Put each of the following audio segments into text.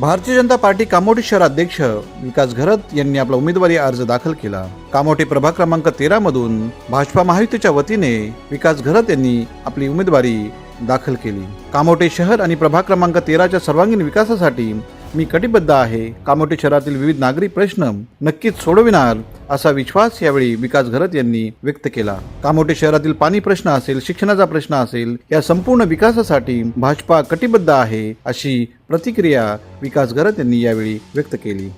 Bharatiya Janata party कामोठी शहराध्यक्ष विकास घरत यांनी आपला उमेदवारी अर्ज दाखल केला। कामोठी प्रभाग क्रमांक 13 मधून भाजपा महायुतीच्या वतीने विकास घरत यांनी आपली उमेदवारी दाखल केली। कामोठी शहर आणि प्रभाग क्रमांक 13च्या सर्वांगीण विकासासाठी मी कटिबद्ध आहे। कामोठी शहरातील विविध नागरी प्रश्न नक्कीच सोडविणार असा विश्वास यावेळी विकास घरत यांनी व्यक्त केला। कामोठी शहरातील पाणी प्रश्न असेल, शिक्षणाचा प्रश्न असेल, या संपूर्ण विकासासाठी भाजपा कटिबद्ध आहे अशी प्रतिक्रिया विकास घरत यांनी यावेळी व्यक्त केली।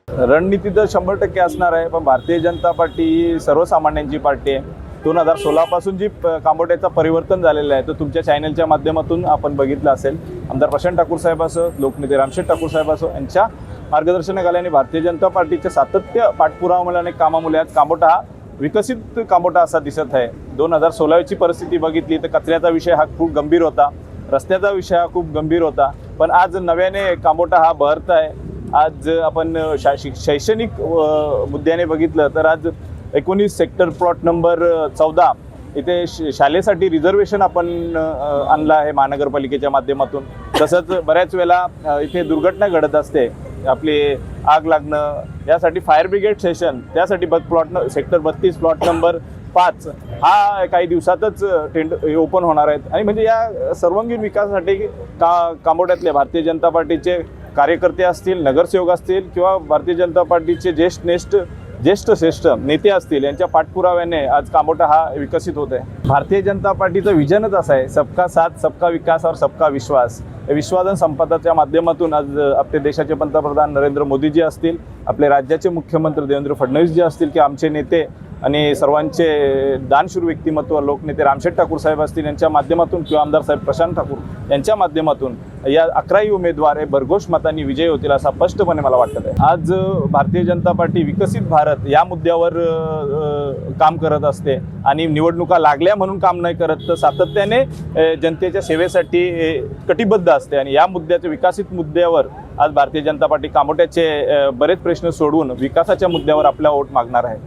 रणनीती तर 100% असणार आहे, पण भारतीय जनता पार्टी ही सर्वसामान्यांची पार्टी आहे। 2016 पासून जी कामोठ्याचं परिवर्तन झालेलं आहे तो तुमच्या चॅनलच्या माध्यमातून आपण बघितलं असेल। आमदार प्रशांत ठाकूर साहेब असो, लोकनेते रामशेठ ठाकूर साहेब असो, यांच्या मार्गदर्शनाखाली भारतीय जनता पार्टीचे सातत्य पाठपुरावामुळे आणि कामामुळे आज कामोठा हा विकसित कामोठा असा दिसत आहे। 2016ची परिस्थिती बघितली तर कचऱ्याचा विषय हा खूप गंभीर होता, रस्त्याचा विषय हा खूप गंभीर होता, पण आज नव्याने कामोठा हा बहरत आहे। आज आपण शैक्षणिक मुद्द्याने बघितलं तर आज 19 सेक्टर प्लॉट नंबर 14 इथे शाळेसाठी रिझर्वेशन आपण आणलं आहे महानगरपालिकेच्या माध्यमातून। तसंच बऱ्याच वेळेला इथे दुर्घटना घडत असते, आपली आग लागणं, यासाठी फायर ब्रिगेड स्टेशन, त्यासाठी सेक्टर 32 प्लॉट नंबर 5 हा काही दिवसातच ओपन होणार आहेत। आणि म्हणजे या सर्वांगीण विकासासाठी कामोठ्यातले भारतीय जनता पार्टीचे कार्यकर्ते असतील, नगरसेवक असतील किंवा भारतीय जनता पार्टीचे ज्येष्ठ श्रेष्ठ नेते असतील, यांच्या पाठपुराव्याने आज कामोठा हा विकसित होत आहे। भारतीय जनता पार्टीचं विजनच असं आहे, सबका साथ, सबका विकास और सबका विश्वास। विश्वासन संपदाच्या माध्यमातून आज आपले देशाचे पंतप्रधान नरेंद्र मोदीजी असतील, आपले राज्याचे मुख्यमंत्री देवेंद्र फडणवीस जी असतील, की आमचे नेते आणि सर्वांचे दानशूर व्यक्तिमत्व लोकनेते रामशेठ ठाकूर साहेब असतील, यांच्या माध्यमातून किंवा आमदार साहेब प्रशांत ठाकूर यांच्या माध्यमातून या 11 उमेदवार हे भरघोष मतांनी विजयी होतील असं स्पष्टपणे मला वाटत आहे। आज भारतीय जनता पार्टी विकसित भारत या मुद्द्यावर काम करत असते आणि निवडणुका लागल्या म्हणून काम नाही करत, तर सातत्याने जनतेच्या सेवेसाठी कटिबद्ध असते। आणि या मुद्द्याच्या विकसित मुद्द्यावर आज भारतीय जनता पार्टी कामोठ्याचे बरेच प्रश्न सोडवून विकासाच्या मुद्द्यावर आपला वोट मागणार आहे।